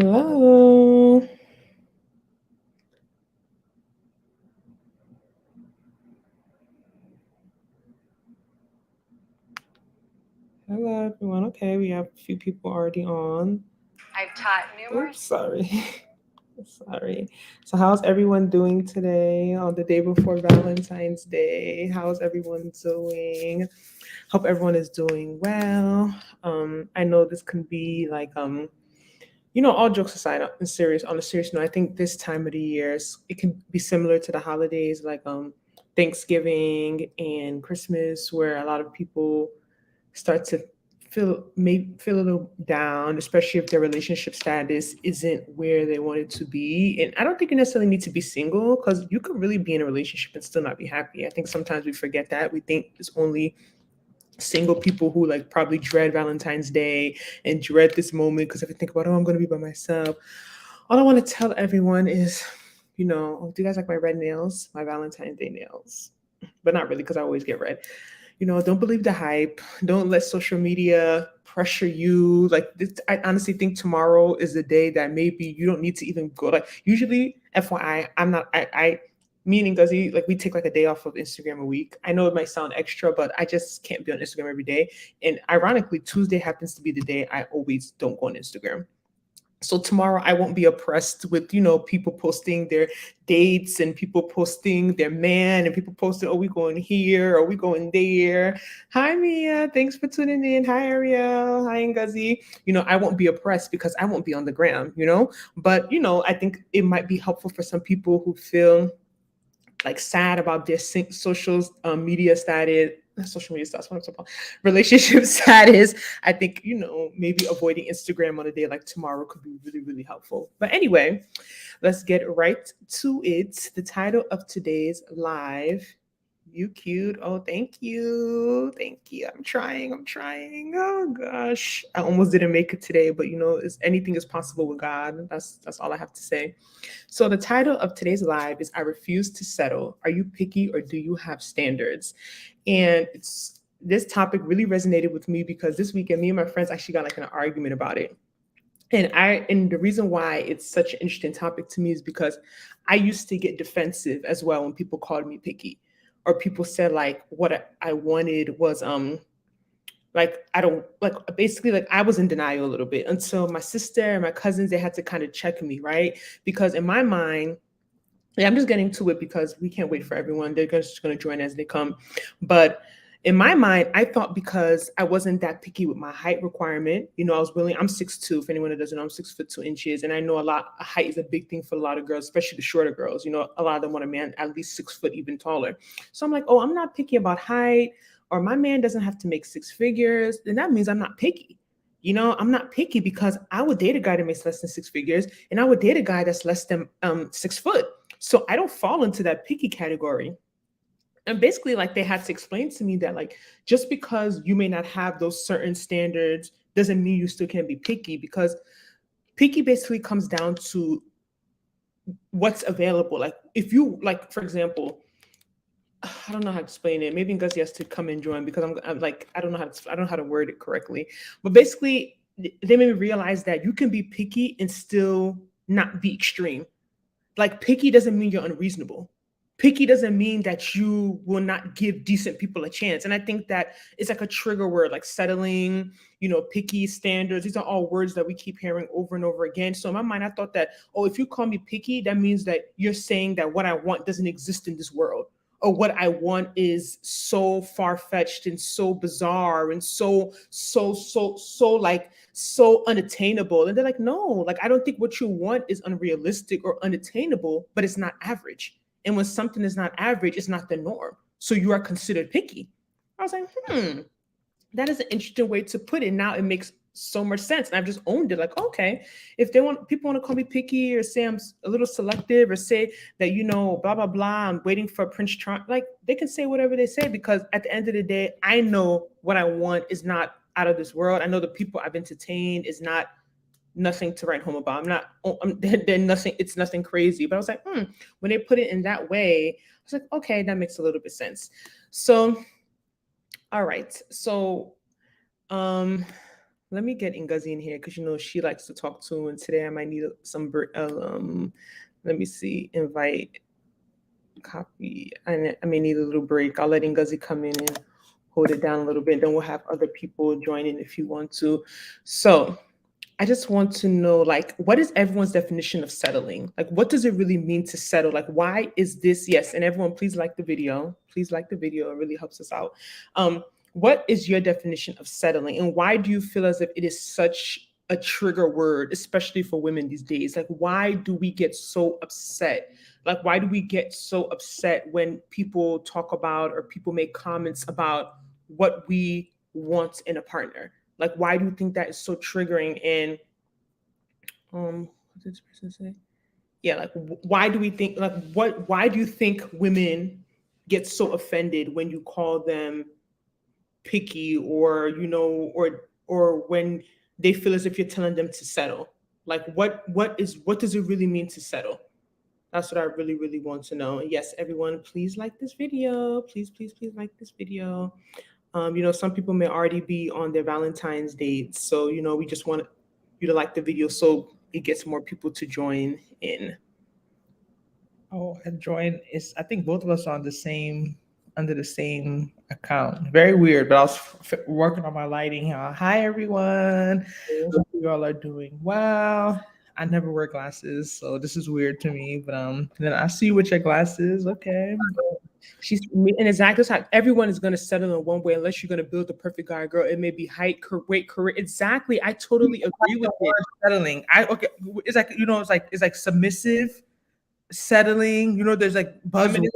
Hello. Hello, everyone. Okay, we have a few people already on. I've taught Oops, numerous. sorry. Sorry. So, how's everyone doing today on the day before Valentine's Day? How's everyone doing? Hope everyone is doing well. I know this can be like all jokes aside, on a serious note, I think this time of the year it can be similar to the holidays like Thanksgiving and Christmas, where a lot of people start to feel a little down, especially if their relationship status isn't where they want it to be. And I don't think you necessarily need to be single, because you could really be in a relationship and still not be happy. I think sometimes we forget that. We think it's only single people who like probably dread Valentine's Day and dread this moment, because if I think about, oh, I'm going to be by myself. All I want to tell everyone is, do you guys like my red nails, my Valentine's Day nails? But not really, because I always get red. Don't believe the hype. Don't let social media pressure you. Like this, I honestly think tomorrow is the day that maybe you don't need to even go. Like usually, FYI, I'm not. Me and Ngozi, like we take like a day off of Instagram a week. I know it might sound extra, but I just can't be on Instagram every day. And ironically, Tuesday happens to be the day I always don't go on Instagram. So tomorrow I won't be oppressed with people posting their dates and people posting their man and people posting, oh, we going here or we going there. Hi Mia, thanks for tuning in. Hi Ariel, hi Ngazi. I won't be oppressed because I won't be on the gram. But I think it might be helpful for some people who feel like sad about their social media status, social media status, what I'm talking about, relationship status. I think, maybe avoiding Instagram on a day like tomorrow could be really, really helpful. But anyway, let's get right to it. The title of today's live, you cute. Oh, thank you. Thank you. I'm trying. I'm trying. Oh gosh. I almost didn't make it today, but anything is possible with God. That's all I have to say. So the title of today's live is I refuse to settle. Are you picky or do you have standards? And this topic really resonated with me because this weekend me and my friends actually got like an argument about it. And the reason why it's such an interesting topic to me is because I used to get defensive as well when people called me picky, or people said like what I wanted was like I don't like, basically like I was in denial a little bit until my sister and my cousins, they had to kind of check me, right? Because in my mind, yeah, I'm just getting to it because we can't wait for everyone. They're just going to join as they come. But in my mind, I thought because I wasn't that picky with my height requirement, I was willing. I'm 6'2". If anyone that doesn't know, I'm 6 foot 2 inches, and I know a lot. Height is a big thing for a lot of girls, especially the shorter girls. A lot of them want a man at least 6 foot, even taller. So I'm like, oh, I'm not picky about height, or my man doesn't have to make six figures. Then that means I'm not picky. I'm not picky because I would date a guy that makes less than six figures, and I would date a guy that's less than 6 foot. So I don't fall into that picky category. And basically, like, they had to explain to me that, like, just because you may not have those certain standards doesn't mean you still can't be picky, because picky basically comes down to what's available. Like, if you, like, for example, I don't know how to explain it. Maybe Ngozi has to come and join because I'm like, I don't know how to word it correctly. But basically, they made me realize that you can be picky and still not be extreme. Like, picky doesn't mean you're unreasonable. Picky doesn't mean that you will not give decent people a chance. And I think that it's like a trigger word, like settling, picky, standards. These are all words that we keep hearing over and over again. So in my mind, I thought that, oh, if you call me picky, that means that you're saying that what I want doesn't exist in this world. Or what I want is so far fetched and so bizarre and so like so unattainable. And they're like, no, like, I don't think what you want is unrealistic or unattainable, but it's not average. And when something is not average, it's not the norm. So you are considered picky. I was like, that is an interesting way to put it. Now it makes so much sense. And I've just owned it. Like, okay, if people want to call me picky or say I'm a little selective or say that, blah, blah, blah, I'm waiting for Prince Charm, like, they can say whatever they say, because at the end of the day, I know what I want is not out of this world. I know the people I've entertained is not nothing to write home about. They're nothing, it's nothing crazy. But I was like, when they put it in that way, I was like, okay, that makes a little bit sense. So, all right. So, um, Let me get Ngozi in here because she likes to talk too. And today I might need some. Let me see. Invite, copy. I may need a little break. I'll let Ngozi come in and hold it down a little bit. Then we'll have other people join in if you want to. So I just want to know, like, what is everyone's definition of settling? Like, what does it really mean to settle? Like, why is this? Yes, and everyone, please like the video. Please like the video. It really helps us out. What is your definition of settling, and why do you feel as if it is such a trigger word, especially for women these days? Like, why do we get so upset? Like, why do we get so upset when people talk about or people make comments about what we want in a partner? Like, why do you think that is so triggering? And what did this person say? Yeah, like why do we think like what? Why do you think women get so offended when you call them picky, or or when they feel as if you're telling them to settle? Like, what does it really mean to settle? That's what I really, really want to know. And yes, everyone, please like this video. Please, please, please like this video. Some people may already be on their Valentine's dates. So, we just want you to like the video so it gets more people to join in. Oh, and join is, I think both of us are on the same, under the same account. Very weird, but I was working on my lighting. Hi, everyone. Hope you all are doing well. I never wear glasses, so this is weird to me. But then I see you with your glasses. Okay. She's and exactly how everyone is going to settle in one way unless you're going to build the perfect guy, girl. It may be height, weight, career. Exactly. I totally agree with it. Settling. Okay. It's like it's like submissive, settling. There's like buzzwords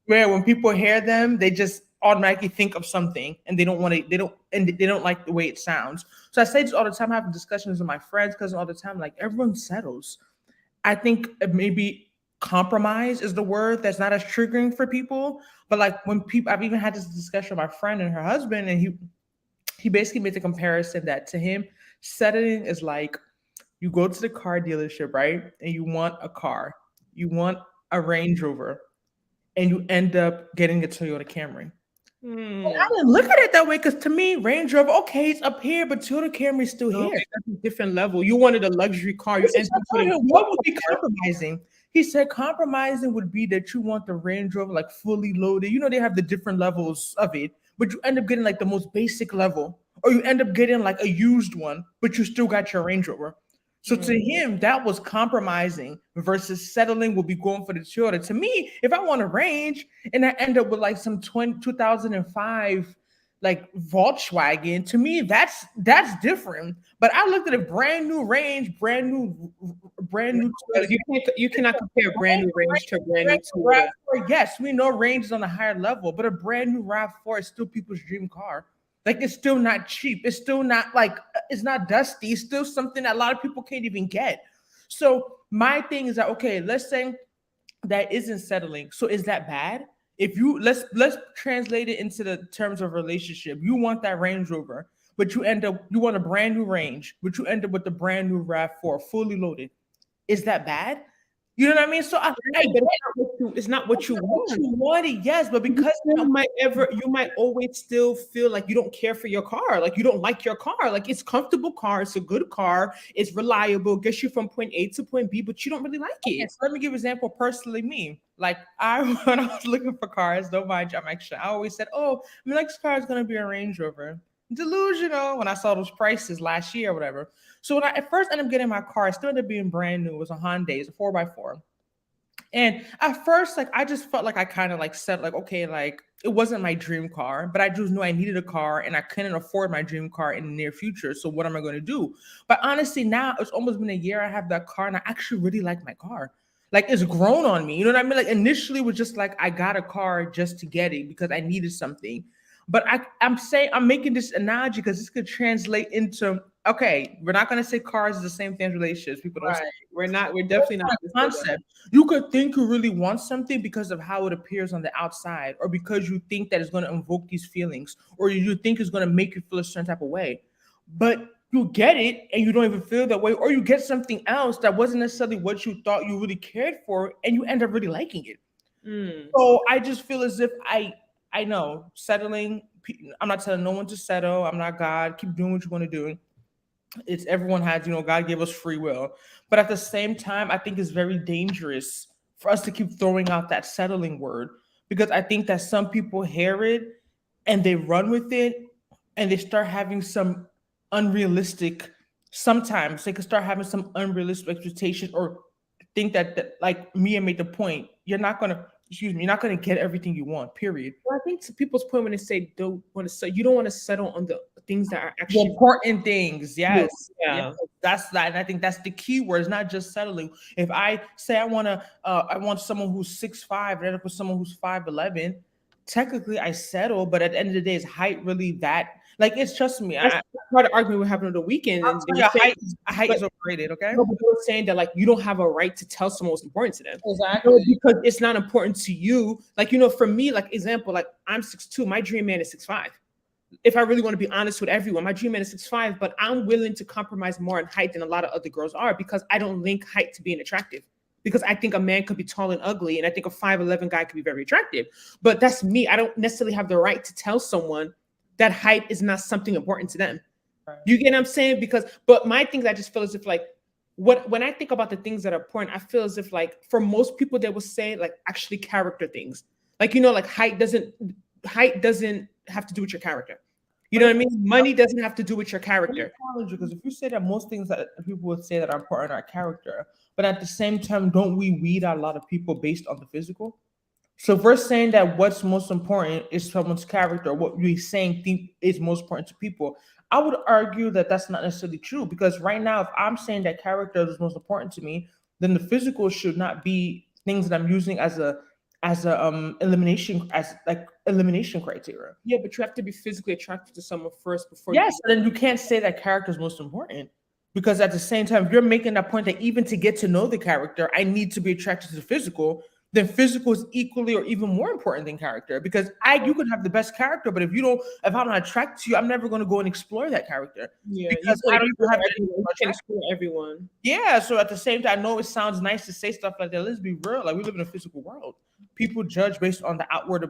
where when people hear them, they just automatically think of something and they don't want to. They don't like the way it sounds. So I say this all the time. I have discussions with my friends because all the time, like everyone settles. I think maybe compromise is the word that's not as triggering for people. But like when people, I've even had this discussion with my friend and her husband, and he basically made the comparison that to him, settling is like you go to the car dealership, right? And you want a car, you want a Range Rover, and you end up getting a Toyota Camry. I didn't look at it that way because to me, Range Rover, okay, it's up here, but Toyota Camry's still No, here. that's a different level. You wanted a luxury car. You ended up putting What would be compromising? He said compromising would be that you want the Range Rover like fully loaded. They have the different levels of it, but you end up getting like the most basic level, or you end up getting like a used one, but you still got your Range Rover. So to him, that was compromising versus settling would be going for the Toyota. To me, if I want a Range and I end up with like some 2005 like Volkswagen, to me that's different. But I looked at a brand new Range, brand new. You cannot compare a brand new Range to a brand new Toyota. RAV4. Yes, we know Range is on a higher level, but a brand new RAV4 is still people's dream car. Like it's still not cheap. It's still not like it's not dusty. It's still something that a lot of people can't even get. So my thing is that okay, let's say that isn't settling. So is that bad? If you let's translate it into the terms of relationship. You want that Range Rover, but you want a brand new Range, but you end up with the brand new RAV4 fully loaded. Is that bad? You know what I mean? So It's not what you want. you want it, yes, but because You might always still feel like you don't care for your car, like you don't like your car. Like it's a comfortable car, it's a good car, it's reliable, gets you from point A to point B, but you don't really like it. So let me give an example. Personally, me, like when I was looking for cars, don't mind you, I always said, "Oh, my next car is gonna be a Range Rover." Delusional when I saw those prices last year or whatever. So when I at first ended up getting my car, it still ended up being brand new. It was a Hyundai, it's a 4x4. And at first, like I just felt like I kind of like said, like, okay, like it wasn't my dream car, but I just knew I needed a car and I couldn't afford my dream car in the near future. So what am I going to do? But honestly, now it's almost been a year I have that car and I actually really like my car. Like it's grown on me. You know what I mean? Like initially it was just like I got a car just to get it because I needed something. But I'm making this analogy because this could translate into okay, we're not gonna say cars is the same thing as relationships. People don't say We're definitely not concept. You could think you really want something because of how it appears on the outside, or because you think that it's going to invoke these feelings, or you think it's going to make you feel a certain type of way. But you get it and you don't even feel that way, or you get something else that wasn't necessarily what you thought you really cared for, and you end up really liking it. So I just feel as if I know settling. I'm not telling no one to settle. I'm not God. Keep doing what you want to do. It's everyone has, God gave us free will. But at the same time, I think it's very dangerous for us to keep throwing out that settling word, because I think that some people hear it and they run with it, and they start having some unrealistic, sometimes they can start having some unrealistic expectations, or think that like Mia made the point, you're not gonna get everything you want, period. Well, I think to people's point when they say don't want to settle, you don't want to settle on the things that are The actually important things, true. yes. Yeah, Yeah. that's that. And I think that's the key word. It's not just settling. If I say I want someone who's 6'5" and end up with someone who's 5'11", technically I settle, but at the end of the day, is height really that? Like, it's, trust me, That's part of the argument we're having on the weekend, and they were yeah, saying, height but is overrated. Okay, no, but they were saying that like you don't have a right to tell someone what's important to them. exactly. Because it's not important to you. Like, for me, like example, like I'm 6'2", my dream man is 6'5". If I really want to be honest with everyone, my dream man is 6'5", but I'm willing to compromise more in height than a lot of other girls are, because I don't link height to being attractive. Because I think a man could be tall and ugly, and I think a 5'11" guy could be very attractive. But that's me. I don't necessarily have the right to tell someone that height is not something important to them. Right. You get what I'm saying? But my things, I just feel as if like, when I think about the things that are important, I feel as if like for most people they will say like actually character things. Like, like height doesn't have to do with your character. You know what I mean? Money doesn't have to do with your character. Because if you say that most things that people would say that are important are character, but at the same time, don't we weed out a lot of people based on the physical? So if we're saying that what's most important is someone's character, what we're saying think is most important to people, I would argue that that's not necessarily true, because right now, if I'm saying that character is most important to me, then the physical should not be things that I'm using as a elimination criteria. Yeah, but you have to be physically attracted to someone first before. Yes, then you can't say that character is most important, because at the same time, if you're making that point that even to get to know the character, I need to be attracted to the physical, then physical is equally or even more important than character. Because you can have the best character, but if I'm not attracted to you, I'm never going to go and explore that character. Yeah, because I don't even have everyone. Yeah, so at the same time, I know it sounds nice to say stuff like that. Let's be real. Like, we live in a physical world. People judge based on the outward.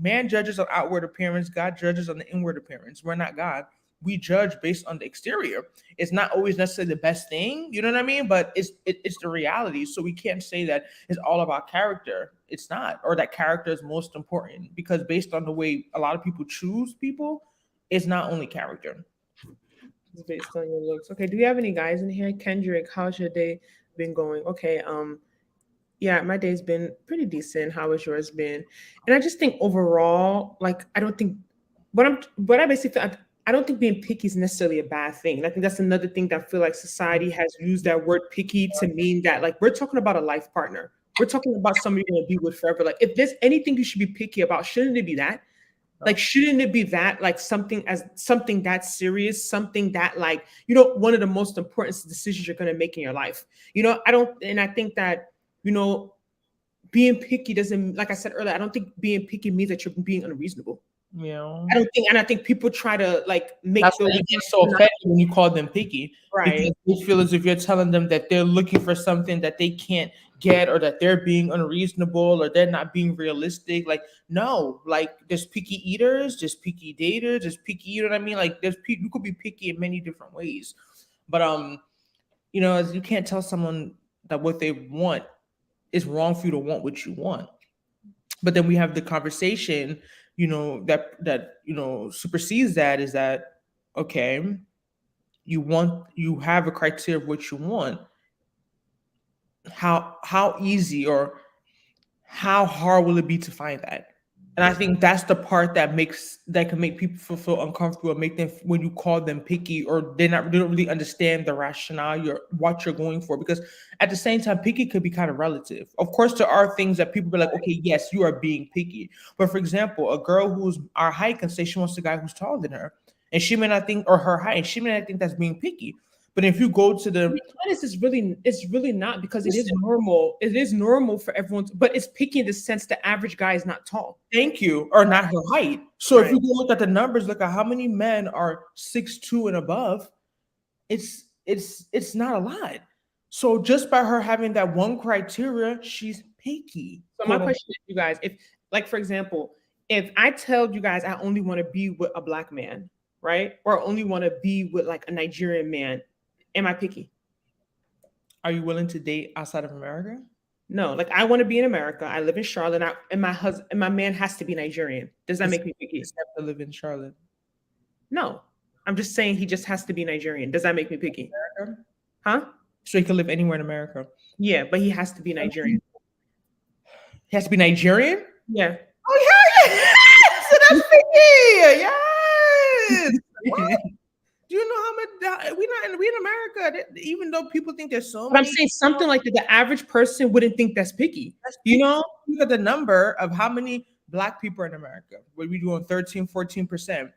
Man judges on outward appearance. God judges on the inward appearance. We're not God. We judge based on the exterior. It's not always necessarily the best thing, you know what I mean? But it's the reality. So we can't say that it's all about character. It's not, or that character is most important, because based on the way a lot of people choose people, it's not only character. It's based on your looks. Okay, do we have any guys in here? Kendrick, how's your day been going? Okay, yeah, my day's been pretty decent. How has yours been? And I just think overall, like, I don't think what I basically feel, I don't think being picky is necessarily a bad thing. And I think that's another thing that I feel like society has used that word picky to mean that, like, we're talking about a life partner. We're talking about somebody you're gonna be with forever. Like, if there's anything you should be picky about, shouldn't it be that? Like, shouldn't it be that, like, something that serious, something that, like, one of the most important decisions you're gonna make in your life. I think that, being picky doesn't, like I said earlier, I don't think being picky means that you're being unreasonable. Yeah. I think people try to like make That's why they get so offended when you call them picky, right? Because they feel as if you're telling them that they're looking for something that they can't get, or that they're being unreasonable, or they're not being realistic. Like, no, like, there's picky eaters, there's picky daters, there's picky. You know what I mean? Like, you could be picky in many different ways, but as you can't tell someone that what they want is wrong for you to want what you want. But then we have the conversation, that supersedes that, is that, okay, you have a criteria of what you want. How easy or how hard will it be to find that? And I think that's the part that can make people feel uncomfortable, and make them, when you call them picky, or they don't really understand the rationale what you're going for. Because at the same time, picky could be kind of relative. Of course, there are things that people be like, okay, yes, you are being picky. But for example, a girl who's our height can say she wants a guy who's taller than her, and she may not think, or her height, and she may not think that's being picky. But if you go to the it's really not, because it is normal. It is normal for everyone, but it's picky in the sense the average guy is not tall. Thank you, or not her height. So if you go look at the numbers, look at how many men are 6'2" and above, it's not a lot. So just by her having that one criteria, she's picky. So my question is, you guys, if, like, for example, if I tell you guys I only want to be with a black man, right? Or only want to be with like a Nigerian man, am I picky? Are you willing to date outside of America? No, like I want to be in America. I live in Charlotte, and my husband and my man has to be Nigerian. Does that Does make me picky? he have to live in Charlotte? No, I'm just saying he just has to be Nigerian. Does that make me picky? America? Huh? So he can live anywhere in America. Yeah, but he has to be Nigerian. He has to be Nigerian? Yeah. Oh yeah, yeah. So that's picky. Yes. What? Do you know how much we in America? Even though people think there's so But I'm many, saying something like that. The average person wouldn't think that's picky. You know? look at the number of how many black people are in America. What we doing 13, 14%.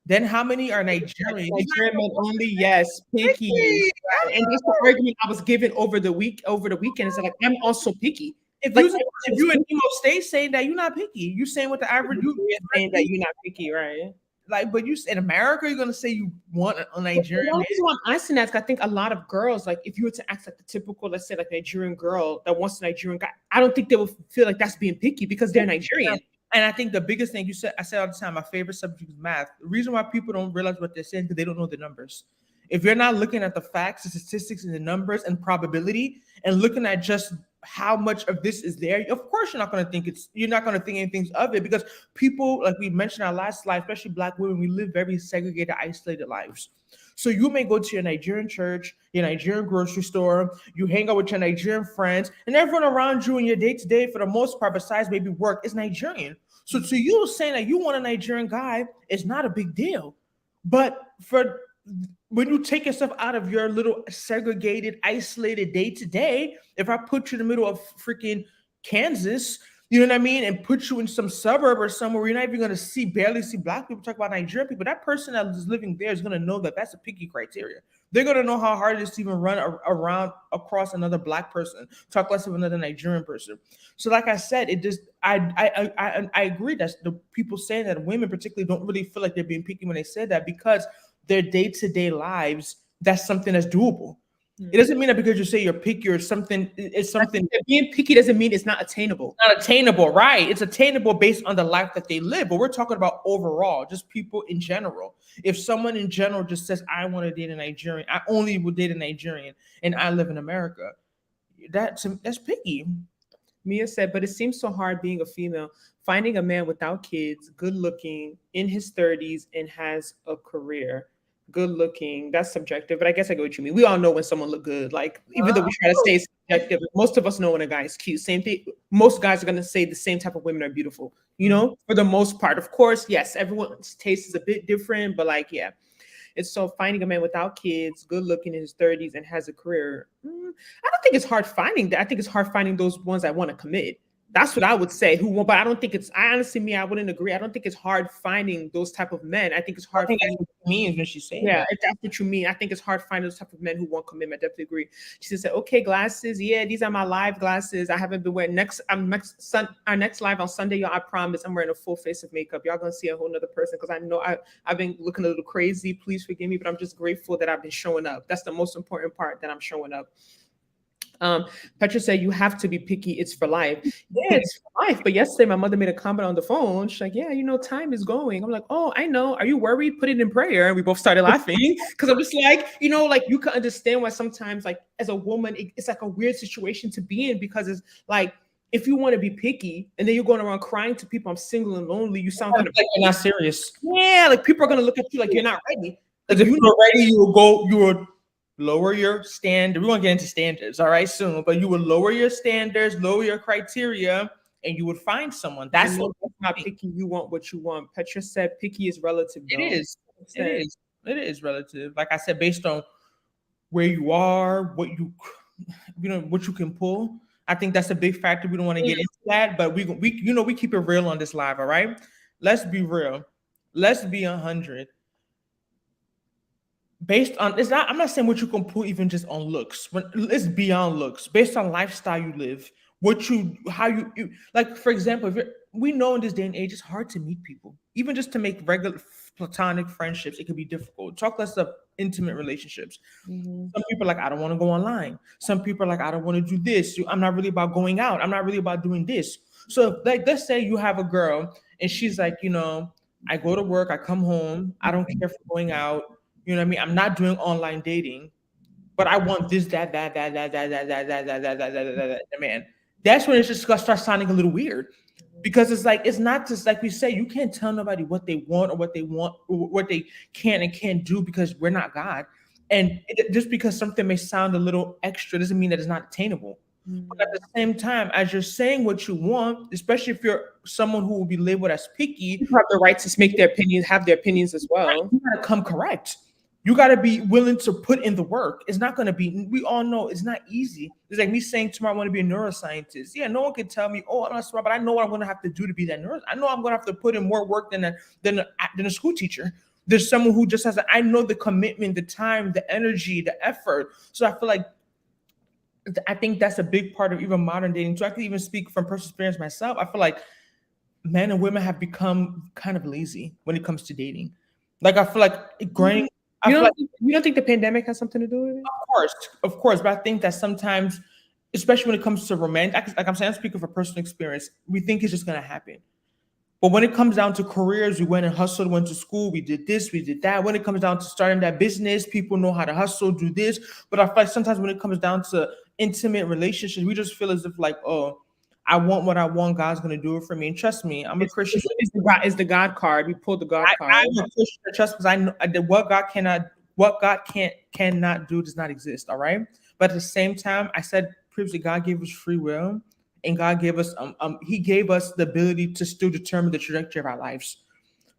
Then how many are Nigerian? Nigerian men only, yes, picky. Right. And that's the argument I was given over the weekend. It's like I'm also picky. If Like, you in Emo State saying that you're not picky, you saying what the average you're saying that you're not picky, right? like, but you in America, you're gonna say you want a Nigerian. The reason why I'm asking that is I think a lot of girls, like if you were to ask like the typical, let's say like Nigerian girl that wants a Nigerian guy, I don't think they would feel like that's being picky because they're Nigerian. And I think the biggest thing I said all the time, my favorite subject is math. The reason why people don't realize what they're saying because they don't know the numbers. If you're not looking at the facts, the statistics, and the numbers and probability, and looking at just how much of this is there, of course you're not going to think anything of it because people, like we mentioned our last slide, especially Black women, we live very segregated, isolated lives. So you may go to your Nigerian church, your Nigerian grocery store, you hang out with your Nigerian friends, and everyone around you in your day-to-day, for the most part, besides maybe work, is Nigerian. So to you saying that you want a Nigerian guy is not a big deal. But when you take yourself out of your little segregated, isolated day-to-day, if I put you in the middle of freaking Kansas, you know what I mean, and put you in some suburb or somewhere where you're not even going to barely see Black people talk about Nigerian people, that person that is living there is going to know that that's a picky criteria. They're going to know how hard it is to even run around across another Black person, talk less of another Nigerian person. So like I said, I agree that the people saying that women particularly don't really feel like they're being picky when they say that because their day-to-day lives, that's something that's doable. It doesn't mean that because you say you're picky or something, it's something. Being picky doesn't mean it's not attainable. Not attainable, right? It's attainable based on the life that they live. But we're talking about overall, just people in general. If someone in general just says, I want to date a Nigerian, I only would date a Nigerian, and I live in America, that's picky. Mia said, but it seems so hard being a female, finding a man without kids, good looking, in his 30s, and has a career. Good looking, that's subjective, but I guess I get what you mean. We all know when someone look good. Like, even though we try to stay subjective, most of us know when a guy is cute. Same thing. Most guys are going to say the same type of women are beautiful, you know, for the most part. Of course, yes, everyone's taste is a bit different, but like, yeah. It's so finding a man without kids, good looking in his 30s, and has a career. I don't think it's hard finding that. I think it's hard finding those ones that want to commit. That's what I would say. But I don't think I honestly, I wouldn't agree. I don't think it's hard finding those type of men. I think it's hard. I think that's what it means when she's saying that. If that's what you mean. I think it's hard finding those type of men who want commitment. I definitely agree. She said, "Okay, glasses. Yeah, these are my live glasses. I haven't been wearing our next live on Sunday, y'all. I promise I'm wearing a full face of makeup. Y'all gonna see a whole nother person because I know I've been looking a little crazy. Please forgive me, but I'm just grateful that I've been showing up. That's the most important part, that I'm showing up." Petra said, you have to be picky. It's for life. Yeah, it's for life. But yesterday, my mother made a comment on the phone. She's like, yeah, time is going. I'm like, oh, I know. Are you worried? Put it in prayer. And we both started laughing because I'm just like, you can understand why sometimes, like, as a woman, it's like a weird situation to be in because it's like, if you want to be picky and then you're going around crying to people, I'm single and lonely, you sound kind of like you're not serious. Yeah, like people are going to look at you like you're not ready. Like, if you're ready, you would lower your standard. We won't get into standards, all right, soon, but you would lower your standards, lower your criteria, and you would find someone. That's not picky. You want what you want. Petra said picky is relative. Though. It is relative. Like I said, based on where you are, what you can pull. I think that's a big factor. We don't want to get into that, but we keep it real on this live, all right? Let's be real. Let's be 100. Based on I'm not saying what you can pull even just on looks. It's beyond looks. Based on lifestyle you live, how you like. For example, we know in this day and age, it's hard to meet people, even just to make regular platonic friendships. It can be difficult. Talk less of intimate relationships. Mm-hmm. Some people are like, I don't want to go online. Some people are like, I don't want to do this. I'm not really about going out. I'm not really about doing this. So, like, let's say you have a girl and she's like, I go to work, I come home, I don't care for going out. You know what I mean? I'm not doing online dating, but I want this, that, man. That's when it's just gonna start sounding a little weird. Because it's like it's not just like we say, you can't tell nobody what they want or what they can and can't do because we're not God. And just because something may sound a little extra doesn't mean that it's not attainable. But at the same time, as you're saying what you want, especially if you're someone who will be labeled as picky, People have the right to make their opinions, have their opinions as well. you gotta come correct. You gotta be willing to put in the work. It's not gonna be. We all know it's not easy. It's like me saying tomorrow I want to be a neuroscientist. Yeah, no one can tell me, oh, I'm not smart, but I know what I'm gonna have to do to be that neuroscientist. I know I'm gonna have to put in more work than a school teacher. There's someone who just has. I know the commitment, the time, the energy, the effort. So I feel like I think that's a big part of even modern dating. So I can even speak from personal experience myself. I feel like men and women have become kind of lazy when it comes to dating. Like I feel like growing. You don't think the pandemic has something to do with it? Of course, but I think that sometimes, especially when it comes to romantic, like I'm saying, I'm speaking for personal experience, we think it's just gonna happen. But when it comes down to careers, we went and hustled, went to school, we did this, we did that. When it comes down to starting that business, people know how to hustle, do this. But I feel like sometimes when it comes down to intimate relationships, we just feel as if like, oh, I want what I want. God's gonna do it for me. And trust me, I'm a Christian. It's the God card. We pulled the God card. I'm a Christian. Trust because I know what God cannot do does not exist. All right. But at the same time, I said previously, God gave us free will, and God gave us He gave us the ability to still determine the trajectory of our lives.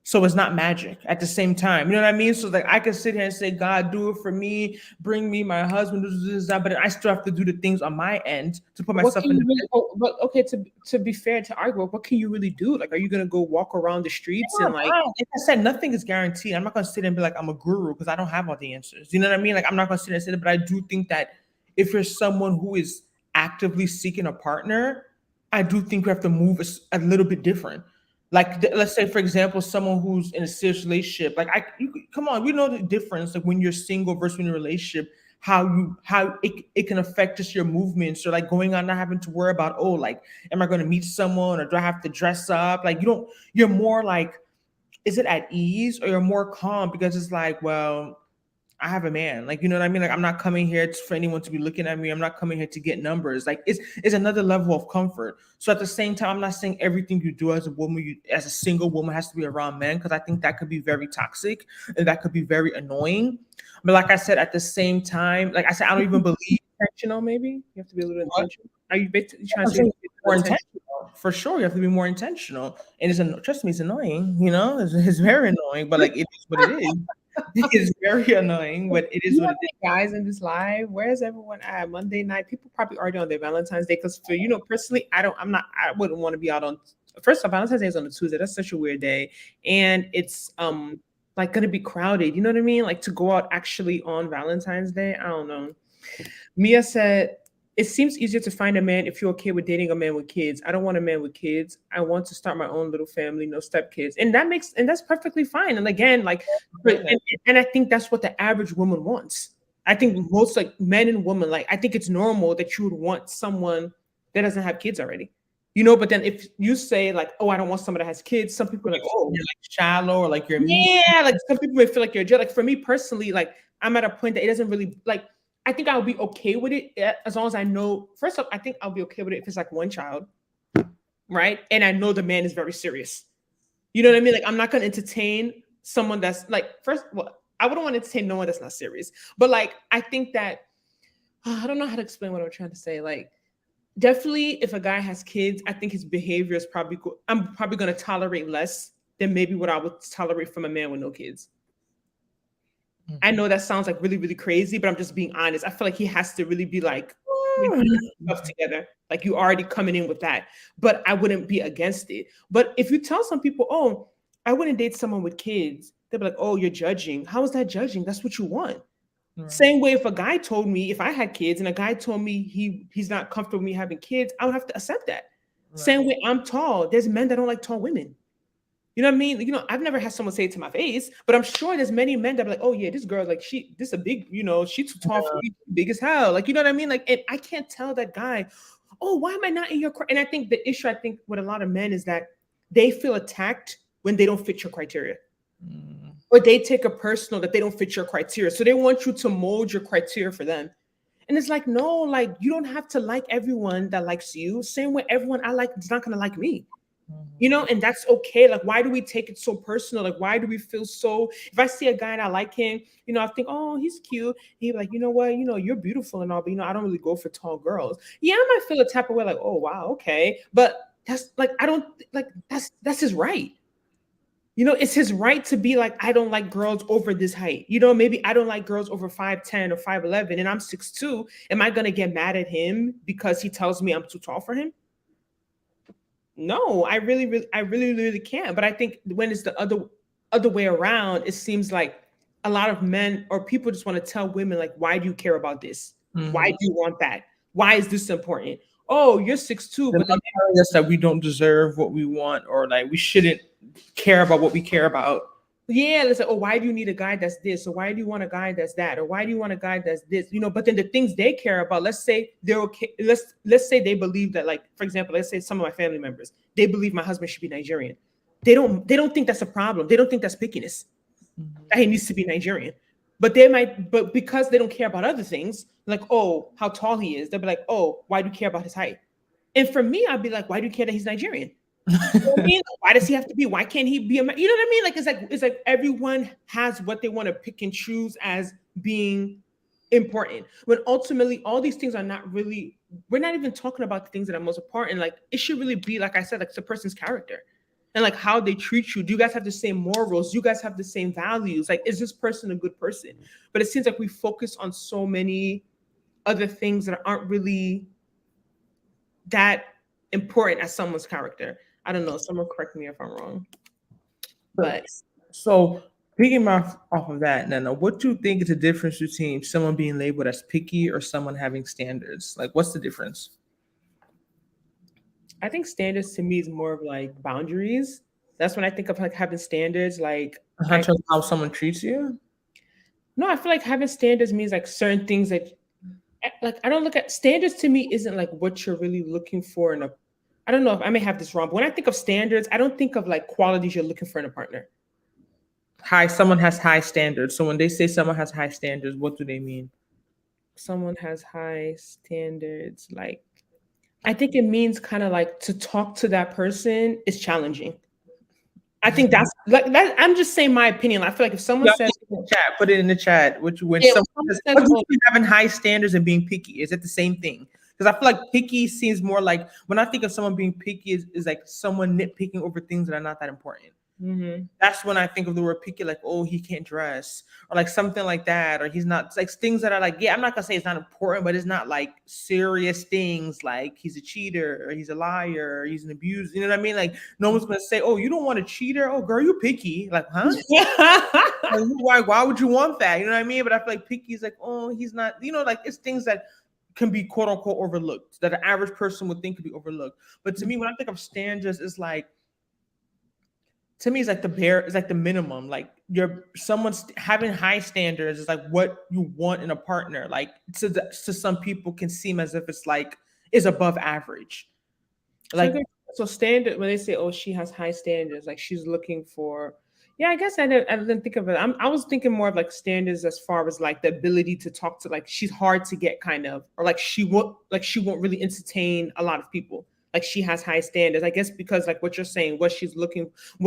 So it's not magic at the same time. You know what I mean? So like I can sit here and say, God, do it for me, bring me my husband, this, that, but I still have to do the things on my end to put myself in the but okay, to be fair, to argue, what can you really do? Like, are you gonna go walk around the streets and like I said, nothing is guaranteed. I'm not gonna sit and be like I'm a guru because I don't have all the answers. You know what I mean? Like I'm not gonna sit and say that, but I do think that if you're someone who is actively seeking a partner, I do think we have to move a little bit different. Like let's say, for example, someone who's in a serious relationship. Like come on, we know the difference. Like when you're single versus when you're in a relationship, how it can affect just your movements or like going on, not having to worry about, oh, like am I going to meet someone or do I have to dress up? Like you're more like, is it at ease or you're more calm because it's like, well, I have a man. Like, you know what I mean? Like, I'm not coming here for anyone to be looking at me. I'm not coming here to get numbers. Like, it's another level of comfort. So at the same time, I'm not saying everything you do as a woman, as a single woman, has to be around men, because I think that could be very toxic and that could be very annoying. But like I said, at the same time, like I said, I don't even believe intentional. Maybe you have to be a little intentional. Are you basically trying to say more intentional? For sure, you have to be more intentional. And trust me, it's annoying. You know, it's very annoying. But like, it is what it is. It is very annoying, but it is what it is. Guys in this live, where's everyone at? Monday night, people probably already on their Valentine's Day. Because for personally, I wouldn't want to be out on. First off, Valentine's Day is on a Tuesday. That's such a weird day, and it's like gonna be crowded. You know what I mean? Like to go out actually on Valentine's Day. I don't know. Mia said, it seems easier to find a man if you're okay with dating a man with kids. I don't want a man with kids. I want to start my own little family, no stepkids. And that's perfectly fine. And again, like, and I think that's what the average woman wants. I think most like men and women, like, I think it's normal that you would want someone that doesn't have kids already. You know, but then if you say like, oh, I don't want someone that has kids, some people are like, oh, you're like shallow or like you're like some people may feel like you're a jerk. Like for me personally, like I'm at a point that it doesn't really like. I think I'll be okay with it as long as I know. First off, I think I'll be okay with it if it's like one child, right? And I know the man is very serious. You know what I mean? Like I'm not gonna entertain someone that's like I wouldn't want to entertain no one that's not serious. But like I think that I don't know how to explain what I'm trying to say. Like definitely, if a guy has kids, I think his behavior is probably I'm probably gonna tolerate less than maybe what I would tolerate from a man with no kids. I know that sounds like really, really crazy, but I'm just being honest. I feel like he has to really be like stuff together. Like you already coming in with that, but I wouldn't be against it. But if you tell some people, oh, I wouldn't date someone with kids, they'll be like, oh, you're judging. How is that judging? That's what you want. Right. Same way if a guy told me if I had kids and a guy told me he's not comfortable with me having kids, I would have to accept that. Right. Same way I'm tall. There's men that don't like tall women. You know what I mean? You know, I've never had someone say it to my face, but I'm sure there's many men that are like, oh yeah, this girl, like this a big, you know, she's too tall for me, big as hell. Like, you know what I mean? Like, and I can't tell that guy, oh, why am I not in your And I think the issue, with a lot of men is that they feel attacked when they don't fit your criteria. Or they take it personal that they don't fit your criteria. So they want you to mold your criteria for them. And it's like, no, like you don't have to like everyone that likes you. Same way everyone I like is not gonna like me. You know, and that's okay. Like, why do we take it so personal? Like, why do we feel so? If I see a guy and I like him, you know, I think, oh, he's cute. He like, you know what, you know, you're beautiful and all, but you know, I don't really go for tall girls. Yeah, I might feel a type of way, like, oh wow, okay, but that's like, I don't like that's his right. You know, it's his right to be like, I don't like girls over this height. You know, maybe I don't like girls over 5'10" or 5'11", and I'm 6'2". Am I gonna get mad at him because he tells me I'm too tall for him? No, I really can't. But I think when it's the other way around, it seems like a lot of men or people just want to tell women like, why do you care about this? Why do you want that? Why is this important? Oh, you're 6'2", but then telling us that we don't deserve what we want, or like we shouldn't care about what we care about. yeah, let's say, oh, why do you need a guy that's this? Or why do you want a guy that's that? Or why do you want a guy that's this? You know, but then the things they care about, let's say they're okay. Let's say they believe that, like, for example, let's say some of my family members, they believe my husband should be Nigerian. They don't think that's a problem. They don't think that's pickiness. That he needs to be Nigerian. But but because they don't care about other things, like, oh, how tall he is, they'll be like, oh, why do you care about his height? And for me, I'd be like, why do you care that he's Nigerian? You know what I mean? Why does he have to be? Why can't he be? You know what I mean? Like it's like everyone has what they want to pick and choose as being important. When ultimately all these things are not really. We're not even talking about the things that are most important. Like it should really be, like I said, like the person's character and like how they treat you. Do you guys have the same morals? Do you guys have the same values? Like, is this person a good person? But it seems like we focus on so many other things that aren't really that important as someone's character. I don't know. Someone correct me if I'm wrong. But so picking off of that, Nana, what do you think is the difference between someone being labeled as picky or someone having standards? Like, what's the difference? I think standards to me is more of like boundaries. That's when I think of like having standards. Like, In terms of how someone treats you? no, I feel like having standards means like certain things that, like, I don't look at standards to me isn't like what you're really looking for in a. I don't know if I may have this wrong, but when I think of standards, I don't think of like qualities you're looking for in a partner. Someone has high standards. So when they say someone has high standards, what do they mean? Someone has high standards. Like, I think it means kind of like to talk to that person is challenging. I think that's like that. I'm just saying my opinion. I feel like if someone says in the chat, put it in the chat. When yeah, someone says, what do you think having high standards and being picky? Is it the same thing? Because I feel like picky seems more like, when I think of someone being picky is like someone nitpicking over things that are not that important. That's when I think of the word picky, like, oh, he can't dress, or like something like that, or he's not, like things that are like, yeah, I'm not gonna say it's not important, but it's not like serious things like he's a cheater or he's a liar or he's an abuser. You know what I mean? Like no one's gonna say, oh, you don't want a cheater? Oh, girl, you picky. Like, huh? Like, why would you want that? You know what I mean? But I feel like picky is like, oh, he's not, you know, like it's things that can be quote unquote overlooked, that an average person would think could be overlooked. But to me, when I think of standards, it's like, to me, it's like it's like the minimum. Like someone's having high standards is like what you want in a partner. Like to some people can seem as if it's like is above average. Like so standard when they say, oh, she has high standards, like she's looking for. Yeah, I guess I didn't think of it. I was thinking more of like standards as far as like the ability to talk to, like she's hard to get kind of, or like she won't really entertain a lot of people. Like she has high standards, I guess, because like what you're saying, what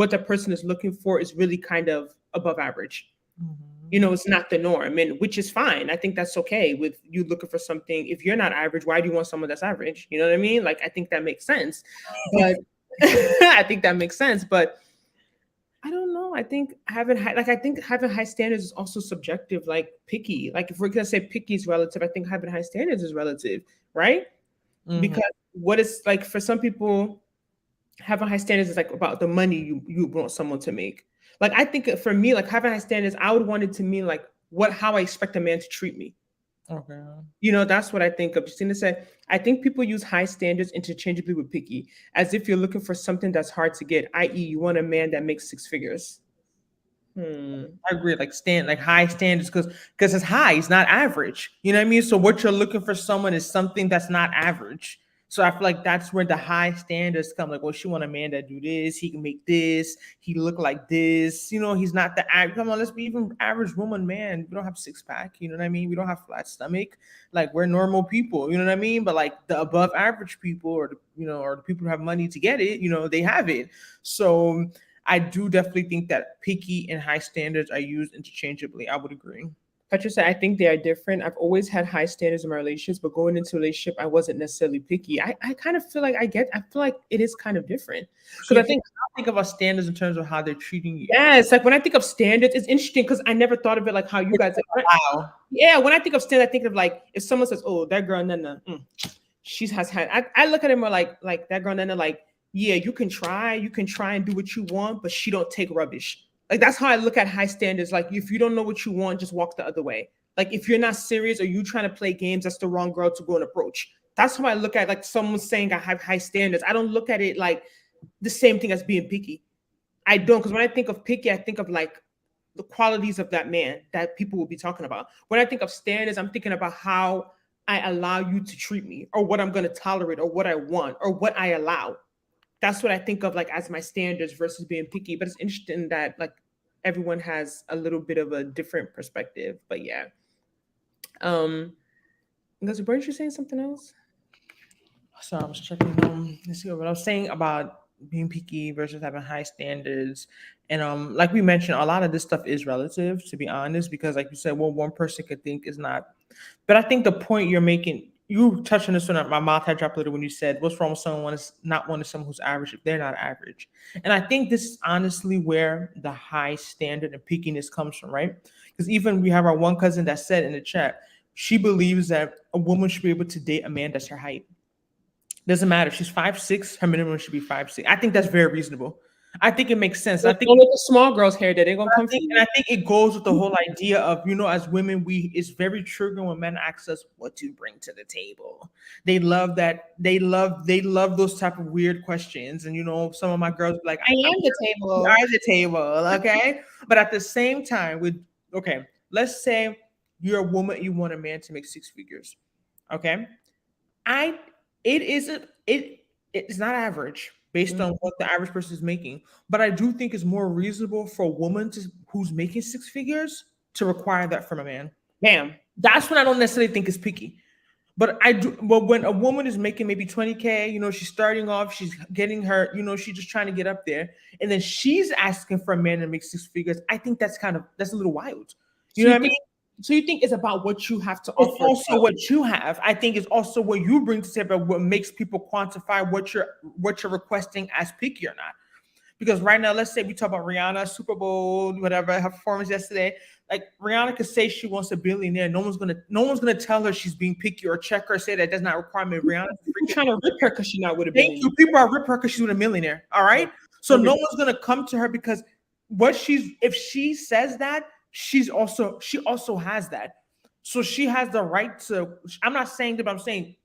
the person is looking for is really kind of above average. You know, it's not the norm, and which is fine. I think that's okay with you looking for something. If you're not average, why do you want someone that's average? You know what I mean? Like, I think that makes sense. But I think that makes sense. But I don't know. I think having high standards is also subjective, like picky. Like if we're gonna say picky is relative, I think having high standards is relative, right? Because what is like for some people, having high standards is like about the money you want someone to make. Like I think for me, like having high standards, I would want it to mean like how I expect a man to treat me. Okay. You know, that's what I think of. Justina said, I think people use high standards interchangeably with picky, as if you're looking for something that's hard to get, i.e., you want a man that makes 6 figures. I agree. Like high standards because it's high, it's not average. You know what I mean? So what you're looking for someone is something that's not average. So I feel like that's where the high standards come. Like, well, she want a man that do this, he can make this, he look like this. He's not the average. Come on, let's be even average woman, man. We don't have six pack. You know what I mean? We don't have flat stomach. Like we're normal people. You know what I mean? But like the above average people, or or the people who have money to get it, they have it. So I do definitely think that picky and high standards are used interchangeably. I would agree. Patricia, I think they are different. I've always had high standards in my relationships, but going into a relationship, I wasn't necessarily picky. I kind of feel like I feel like it is kind of different. So Because I think, about standards in terms of how they're treating you. yeah, it's like when I think of standards, it's interesting because I never thought of it like how you guys. Wow. Yeah, when I think of standards, I think of like if someone says, "Oh, that girl Nana, she has had." I look at it more like that girl Nana, like, yeah, you can try and do what you want, but she don't take rubbish. Like that's how I look at high standards. Like if you don't know what you want, just walk the other way. Like if you're not serious or you trying to play games, that's the wrong girl to go and approach. That's how I look at like someone saying I have high standards. I don't look at it like the same thing as being picky. I don't, because when I think of picky, I think of like the qualities of that man that people will be talking about. When I think of standards, I'm thinking about how I allow you to treat me, or what I'm going to tolerate, or what I want, or what I allow. That's what I think of like as my standards versus being picky. But it's interesting that like everyone has a little bit of a different perspective. But yeah. Because weren't you saying something else? So I was checking. Let's see what I was saying about being picky versus having high standards, and like we mentioned, a lot of this stuff is relative, to be honest, because like you said, what one person could think is not. But I think the point you're making, you touched on this one. My mouth had dropped a little when you said, "What's wrong with someone is not wanting someone who's average if they're not average?" And I think this is honestly where the high standard and pickiness comes from, right? Because even we have our one cousin that said in the chat, she believes that a woman should be able to date a man that's her height. Doesn't matter. She's 5'6". Her minimum should be 5'6". I think that's very reasonable. I think it makes sense. I think Don't let the small girls' hair that they're gonna come. I think it goes with the whole idea of, as women, it's very triggering when men ask us what to bring to the table. They love that. They love those type of weird questions. And some of my girls be like, I am the table. I am the table. Okay. But at the same time, let's say you're a woman, you want a man to make six figures. Okay. It's not average based on what the average person is making, but I do think it's more reasonable for a woman who's making six figures to require that from a man. Bam. That's when I don't necessarily think it's picky. But I do. But when a woman is making maybe 20K, she's starting off, she's getting her, she's just trying to get up there, and then she's asking for a man to make six figures. I think that's a little wild. You know what I mean? So you think it's about what you have to It's offer? also what you have. I think it's also what you bring to the table, what makes people quantify what you're requesting as picky or not. Because right now, let's say we talk about Rihanna, Super Bowl, whatever, her performance yesterday. Like Rihanna could say she wants a billionaire. No one's gonna tell her she's being picky or check her, say that does not require me. Rihanna's trying to rip her because she's not with a billionaire. Thank you. People are rip her because she's with a millionaire. All right. So no one's gonna come to her because if she says that, she also has that. So she has the right to. I'm not saying that, but I'm saying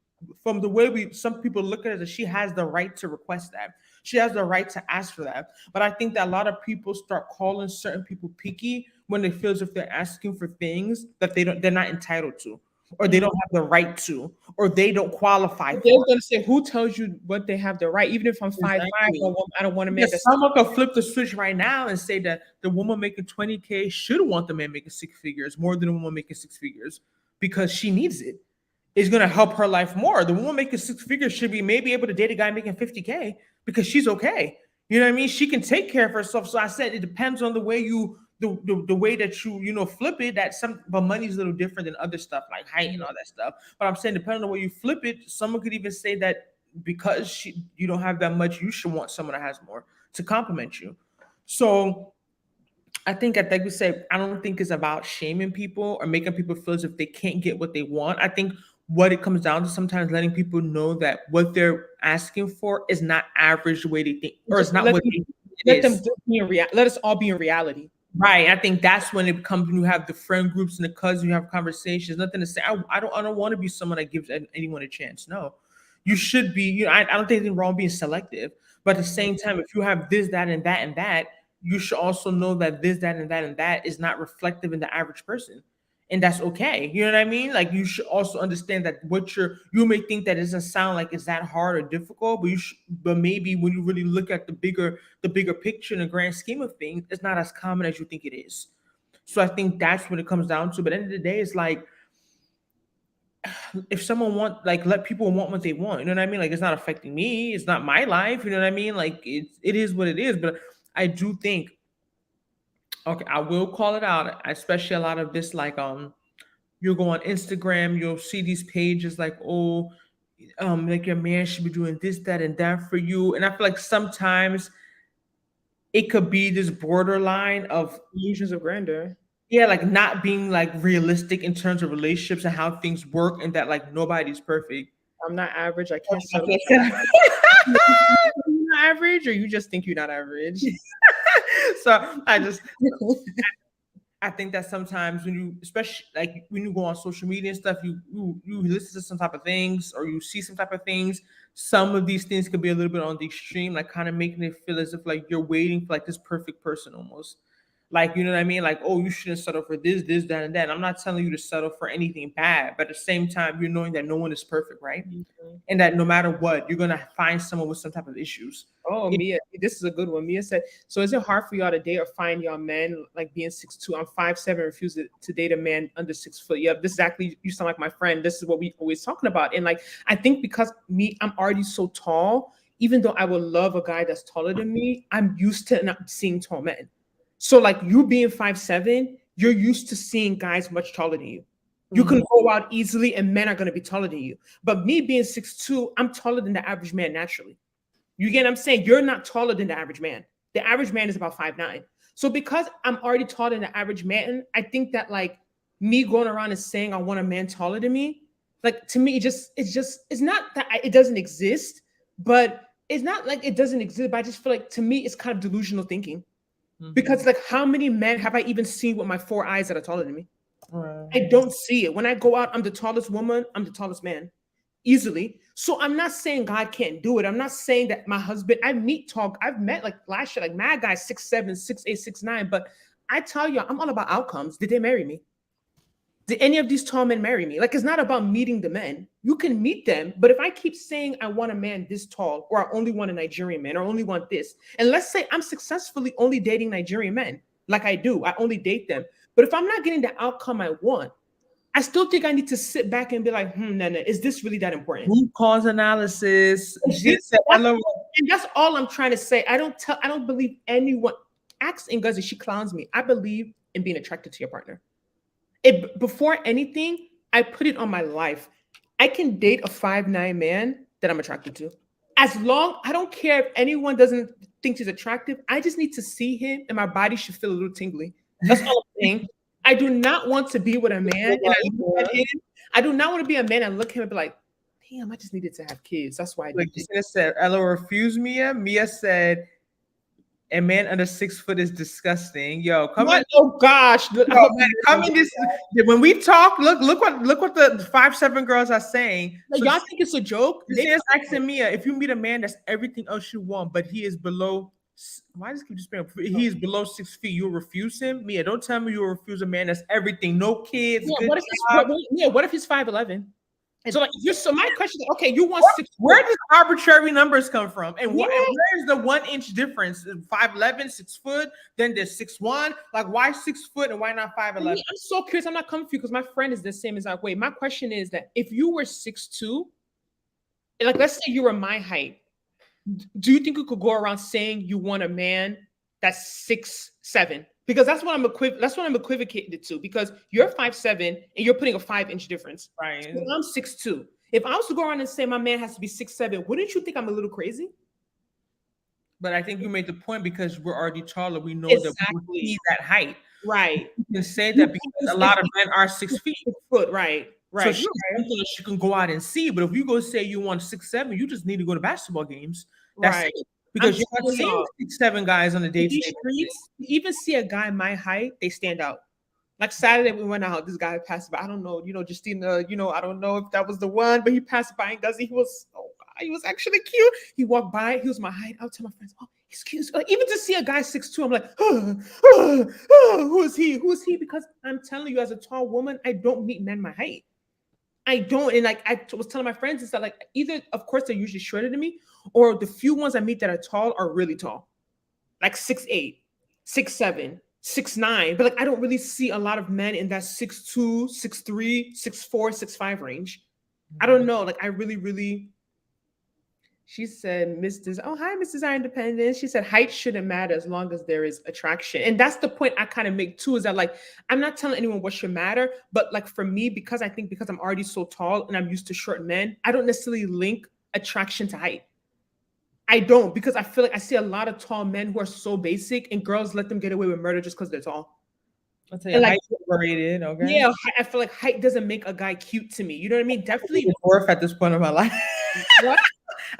from the way some people look at it, that she has the right to request that. She has the right to ask for that. But I think that a lot of people start calling certain people picky when they feel as if they're asking for things that they're not entitled to, or they don't have the right to, or they don't qualify. They're going to say, who tells you what they have the right? Even if I'm 5'5", I don't want to make. Someone could flip the switch right now and say that the woman making 20K should want the man making six figures more than the woman making six figures because she needs it. It's going to help her life more. The woman making six figures should be maybe able to date a guy making 50K because she's okay. You know what I mean? She can take care of herself. So I said it depends on the way the way that you flip it. But money's a little different than other stuff like height and all that stuff. But I'm saying depending on the way you flip it, someone could even say that because you don't have that much, you should want someone that has more to compliment you. So I think, like we said, I don't think it's about shaming people or making people feel as if they can't get what they want. I think what it comes down to sometimes letting people know that what they're asking for is not average the way they think, or it's not what they let us all be in reality. Right. I think that's when it becomes, when you have the friend groups and the cousins, you have conversations, nothing to say. I don't want to be someone that gives anyone a chance. No, you should be, I don't think anything wrong being selective, but at the same time, if you have this, that, and that, you should also know that this, that, and that is not reflective in the average person. And that's okay. You know what I mean? Like you should also understand that you may think that it doesn't sound like it's that hard or difficult, but maybe when you really look at the bigger picture in the grand scheme of things, it's not as common as you think it is. So I think that's what it comes down to. But at the end of the day, it's like if someone let people want what they want. You know what I mean? Like it's not affecting me. It's not my life. You know what I mean? Like it is what it is. But I do think, okay, I will call it out, especially a lot of this you'll go on Instagram, you'll see these pages like, oh, like your man should be doing this, that, and that for you. And I feel like sometimes it could be this borderline of illusions of grandeur. Yeah, like not being like realistic in terms of relationships and how things work, and that like nobody's perfect. I'm not average. I can't settle. You're not average, or you just think you're not average? So I think that sometimes when you, especially like when you go on social media and stuff, you listen to some type of things or you see some type of things. Some of these things could be a little bit on the extreme, like kind of making it feel as if like you're waiting for like this perfect person almost. Like, you know what I mean? Like, oh, you shouldn't settle for this, that, and that. I'm not telling you to settle for anything bad, but at the same time, you're knowing that no one is perfect, right? Mm-hmm. And that no matter what, you're gonna find someone with some type of issues. Oh, Mia, this is a good one. Mia said, so is it hard for y'all to date or find y'all men like being 6'2"? I'm 5'7", refuse to date a man under 6 foot. Yep, this is exactly, you sound like my friend. This is what we always talking about. And like, I think because I'm already so tall, even though I would love a guy that's taller than me, I'm used to not seeing tall men. So like you being 5'7", you're used to seeing guys much taller than you. You can go out easily and men are going to be taller than you. But me being 6'2", I'm taller than the average man naturally. You get what I'm saying? You're not taller than the average man. The average man is about 5'9". So because I'm already taller than the average man, I think that like me going around and saying I want a man taller than me, like to me, it's not that it doesn't exist, but it's not like it doesn't exist. But I just feel like to me, it's kind of delusional thinking. Because like how many men have I even seen with my 4 eyes that are taller than me? Right. I don't see it. When I go out, I'm the tallest woman, I'm the tallest man. Easily. So I'm not saying God can't do it. I'm not saying that my husband, I've met like last year, like mad guys 6'7", 6'8", 6'9", but I tell you, I'm all about outcomes. Did they marry me? Did any of these tall men marry me? Like, it's not about meeting the men. You can meet them, but if I keep saying I want a man this tall, or I only want a Nigerian man, or only want this, and let's say I'm successfully only dating Nigerian men, like I do, I only date them. But if I'm not getting the outcome I want, I still think I need to sit back and be like, Nana, is this really that important? Root cause analysis. And that's all I'm trying to say. I don't believe anyone. Ask Ngozi, she clowns me. I believe in being attracted to your partner. Before anything, I put it on my life. I can date a 5'9" man that I'm attracted to. As long, I don't care if anyone doesn't think he's attractive. I just need to see him and my body should feel a little tingly. That's all I'm saying. I do not want to be with a man and I look at him. I do not want to be a man and look at him and be like, damn, I just needed to have kids. That's why I did. Like said, Ella refused Mia. Mia said, a man under 6 foot is disgusting. Yo, come in. Oh gosh. Yo, man, come in this. When we talk, look what the 5'7" girls are saying. Like, so y'all think it's a joke? They just asking Mia, if you meet a man that's everything else you want, but he is below, why does he just he is below 6 feet, you'll refuse him? Mia, don't tell me you'll refuse a man that's everything, no kids. Yeah, what if he's 5'11"? So like my question is, okay, you want 6 where does arbitrary numbers come from? And where's the 1 inch difference? 5'11", 6 foot, then there's 6'1". Like why 6 foot and why not 5'11"? I'm so curious. I'm not coming for you because my friend is the same exact way. My question is that if you were 6'2", like let's say you were my height, do you think you could go around saying you want a man that's 6'7"? Because that's what I'm equivocated to. Because you're 5'7" and you're putting a 5-inch difference. Right. So I'm 6'2". If I was to go around and say my man has to be 6'7", wouldn't you think I'm a little crazy? But I think you made the point because we're already taller. We know that we need that height. Right. You can say that because a lot of men are 6 feet. 6 foot, right. Right. So something that you can go out and see. But if you go say you want 6'7", you just need to go to basketball games. That's right. It. Because you're not seeing 6'7" guys on the day streets. Even see a guy my height, they stand out. Like Saturday, we went out. This guy passed by. I don't know, Justina. I don't know if that was the one, but he passed by and he was actually cute. He walked by. He was my height. I would tell my friends, oh, Excuse, like even to see a guy 6'2", I'm like, who is he? Who is he? Because I'm telling you, as a tall woman, I don't meet men my height. I don't, and like I was telling my friends, is that like either, of course, they're usually shorter than me, or the few ones I meet that are tall are really tall, like 6'8", 6'7", 6'9". But like I don't really see a lot of men in that 6'2", 6'3", 6'4", 6'5" range. I don't know. Like I really, really. She said, Oh, hi, Miss Desire Independence. She said, height shouldn't matter as long as there is attraction. And that's the point I kind of make too, is that like, I'm not telling anyone what should matter, but like for me, because I think because I'm already so tall and I'm used to short men, I don't necessarily link attraction to height. I don't, because I feel like I see a lot of tall men who are so basic and girls let them get away with murder just because they're tall. I'll tell you, And like, height's overrated, okay? yeah, I feel like height doesn't make a guy cute to me. You know what I mean? Definitely. A dwarf at this point of my life. What?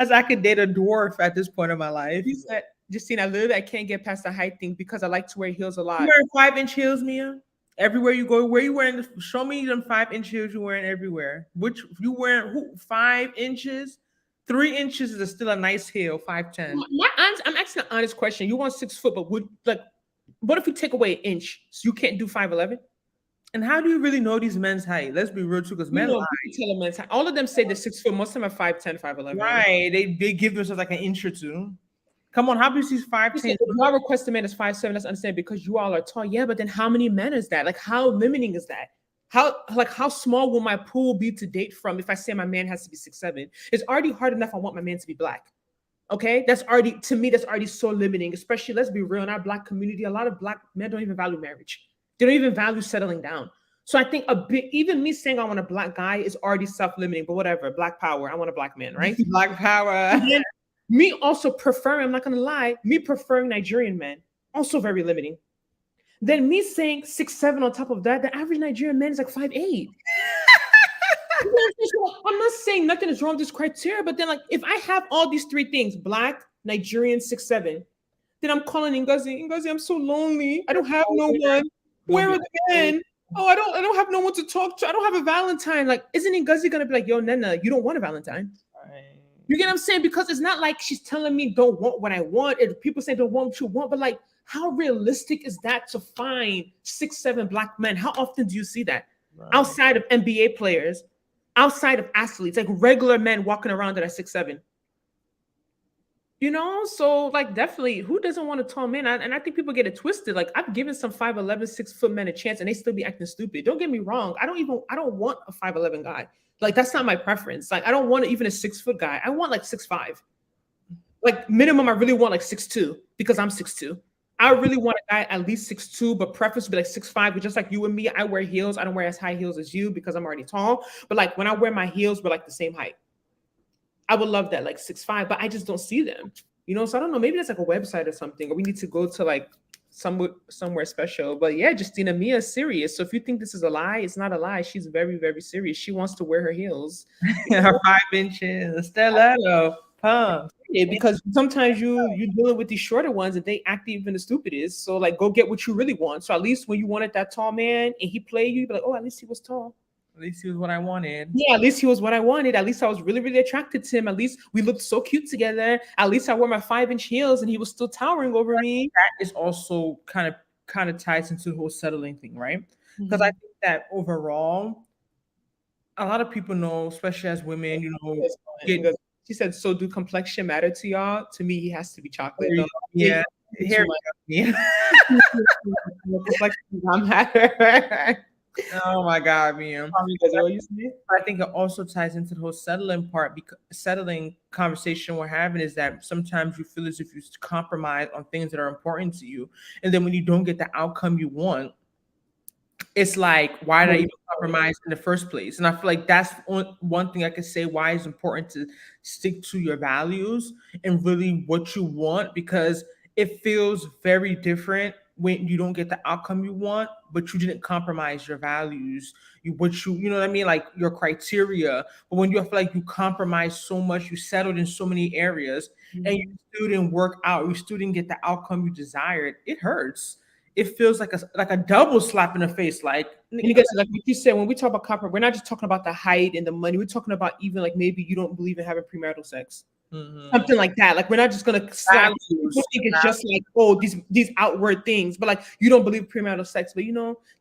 As I could date a dwarf at this point of my life. She said, Justine, I can't get past the height thing because I like to wear heels a lot. You wearing 5-inch heels, Mia? Everywhere you go, where you wearing? Show me them 5-inch heels you're wearing everywhere. Which you wearing? 5 inches? 3 inches is still a nice heel. 5'10". I'm asking an honest question. You want 6 foot, but would like, what if we take away an inch? So you can't do 5'11"? And how do you really know these men's height? Let's be real too, because men lie. Tell men's height. All of them say they're 6 foot. Most of them are 5'10", 5'11". Right? They give themselves like an inch or two. Come on, how do you see 5'10"? If y'all request a man is 5'7", let's understand because you all are tall. Yeah, but then how many men is that? Like, how limiting is that? How small will my pool be to date from if I say my man has to be 6'7"? It's already hard enough. I want my man to be black. Okay, that's already, to me, that's already so limiting. Especially, let's be real, in our black community, a lot of black men don't even value marriage. They don't even value settling down. So I think a bit, even me saying I want a black guy is already self-limiting, but whatever, black power. I want a black man, right? Black power. Me also preferring, I'm not going to lie, me preferring Nigerian men, also very limiting. Then me saying 6'7" on top of that, the average Nigerian man is like 5'8". I'm not saying nothing is wrong with this criteria, but then like if I have all these 3 things, black, Nigerian, 6'7", then I'm calling Ngozi, I'm so lonely. I don't have no one. Where are the men? Oh, I don't have no one to talk to. I don't have a Valentine. Like, isn't Ngozi gonna be like, yo, Nena, you don't want a Valentine? Right. You get what I'm saying? Because it's not like she's telling me don't want what I want. And people say don't want what you want, but like, how realistic is that to find 6'7" black men? How often do you see that? Right. Outside of NBA players, outside of athletes, like regular men walking around that are 6'7"? You know, so like definitely, who doesn't want a tall man? And I think people get it twisted. Like I've given some 5'11", 6 foot men a chance, and they still be acting stupid. Don't get me wrong. I don't want a 5'11" guy. Like that's not my preference. Like I don't want even a 6 foot guy. I want like 6'5". Like minimum, I really want like 6'2" because I'm 6'2". I really want a guy at least 6'2", but preference to be like 6'5". But just like you and me, I wear heels. I don't wear as high heels as you because I'm already tall. But like when I wear my heels, we're like the same height. I would love that, like 6'5", but I just don't see them, you know? So I don't know, maybe that's like a website or something, or we need to go to like somewhere special. But yeah, Justina, Mia is serious. So if you think this is a lie, it's not a lie. She's very, very serious. She wants to wear her heels. Her 5 inches, stiletto, pump. Yeah, because sometimes you're dealing with these shorter ones and they act even the stupidest. So like, go get what you really want. So at least when you wanted that tall man and he played you, you'd be like, oh, at least he was tall. At least he was what I wanted. Yeah, at least he was what I wanted. At least I was really, really attracted to him. At least we looked so cute together. At least I wore my 5-inch heels and he was still towering over me. That is also kind of ties into the whole settling thing, right? Because I think that overall, a lot of people know, especially as women, you know, she said, so do complexion matter to y'all? To me, he has to be chocolate. Yeah. Hair. Complexion does not matter. Oh my God, man. I think it also ties into the whole settling part, because settling conversation we're having is that sometimes you feel as if you compromise on things that are important to you. And then when you don't get the outcome you want, it's like, why did I even compromise in the first place? And I feel like that's one thing I could say why it's important to stick to your values and really what you want, because it feels very different when you don't get the outcome you want, but you didn't compromise your values, you know what I mean? Like your criteria. But when you feel like you compromise so much, you settled in so many areas, and you still didn't work out, you still didn't get the outcome you desired, it hurts. It feels like a double slap in the face. Like you said, when we talk about compromise, we're not just talking about the height and the money. We're talking about even like maybe you don't believe in having premarital sex. Something like that. Like we're not just gonna slap. People think it's just like, oh, these outward things, but like you don't believe premarital sex, but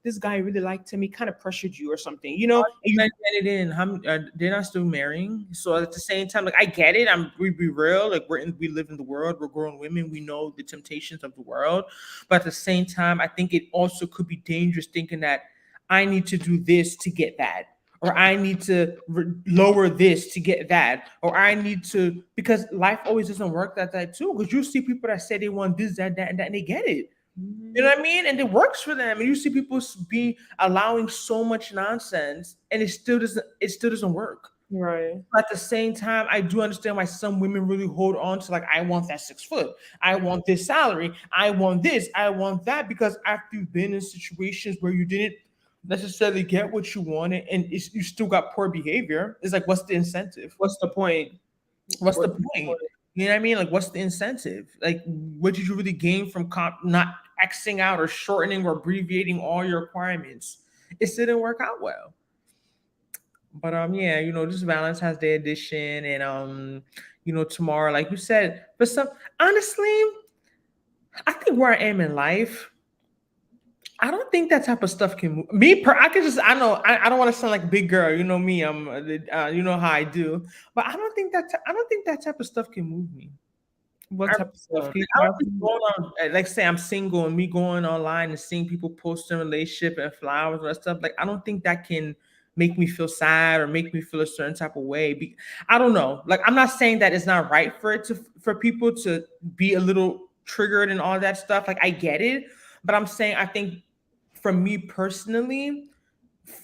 this guy really liked him, he kind of pressured you or something, and you Get it in. They're not still marrying. So at the same time, like I get it. We be real. Like we live in the world. We're grown women. We know the temptations of the world. But at the same time, I think it also could be dangerous thinking that I need to do this to get that, or I need to lower this to get that, or I need to, because life always doesn't work that too. Because you see people that say they want this, that, and that, and they get it. You know what I mean? And it works for them. And you see people be allowing so much nonsense, and it still doesn't work. Right. At the same time, I do understand why some women really hold on to, like, I want that 6 foot, I want this salary, I want this, I want that, because after you've been in situations where you didn't necessarily get what you wanted and you still got poor behavior, it's like, what's the incentive? What's the point? What's the point? You know what I mean? Like, what's the incentive? Like, what did you really gain from not Xing out or shortening or abbreviating all your requirements? It didn't work out well. But yeah, this is Valentine's Day edition, and tomorrow, like you said, but honestly, I think where I am in life, I don't think that type of stuff can move me. I know I don't want to sound like a big girl. You know me. I'm you know how I do, but I don't think that type of stuff can move me. What type of stuff? I don't think going on, like say I'm single and me going online and seeing people posting relationship and flowers and that stuff. Like I don't think that can make me feel sad or make me feel a certain type of way. I don't know. Like I'm not saying that it's not right for people to be a little triggered and all that stuff. Like I get it, but I'm saying I think for me personally,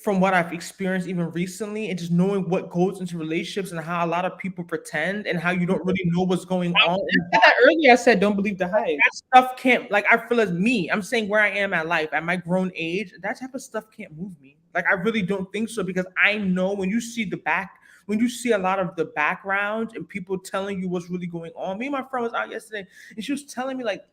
from what I've experienced even recently, and just knowing what goes into relationships and how a lot of people pretend and how you don't really know what's going on. Earlier I said don't believe the hype. That stuff can't, like, I feel as me, I'm saying where I am at life, at my grown age, that type of stuff can't move me. Like I really don't think so, because I know when you see a lot of the background and people telling you what's really going on. Me and my friend was out yesterday and she was telling me like,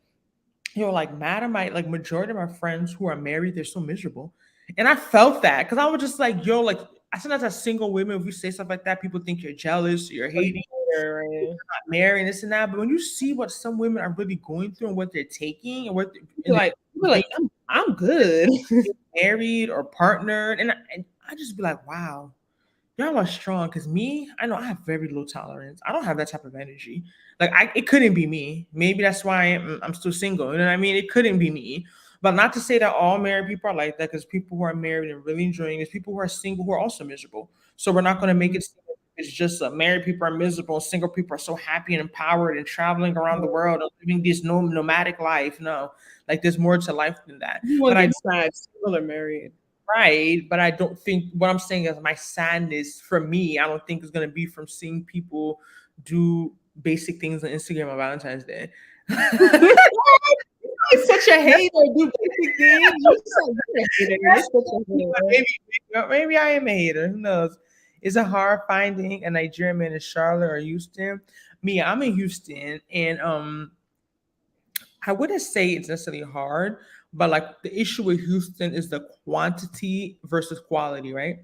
like majority of my friends who are married, they're so miserable. And I felt that because I was just like, like I sometimes as single women, if you say stuff like that, people think you're jealous, you're hating, you're not married, this and that. But when you see what some women are really going through and what they're taking and what they're like, I'm good, married or partnered, and I just be like, wow, y'all are strong. Because me, I know I have very low tolerance. I don't have that type of energy. Like it couldn't be me. Maybe that's why I'm still single. You know what I mean? It couldn't be me. But not to say that all married people are like that, because people who are married and really enjoying it, people who are single who are also miserable. So we're not going to make it seem like it's just married people are miserable, single people are so happy and empowered and traveling around the world and living this nomadic life. No, like there's more to life than that. But I sad single or married. Right, but I don't think, what I'm saying is my sadness for me, I don't think is going to be from seeing people do basic things on Instagram on Valentine's Day. You're such a hater, do basic things. You're such a hater. Maybe I am a hater. Who knows? Is it hard finding a Nigerian man in Charlotte or Houston? Me, I'm in Houston, and I wouldn't say it's necessarily hard, but like the issue with Houston is the quantity versus quality, right?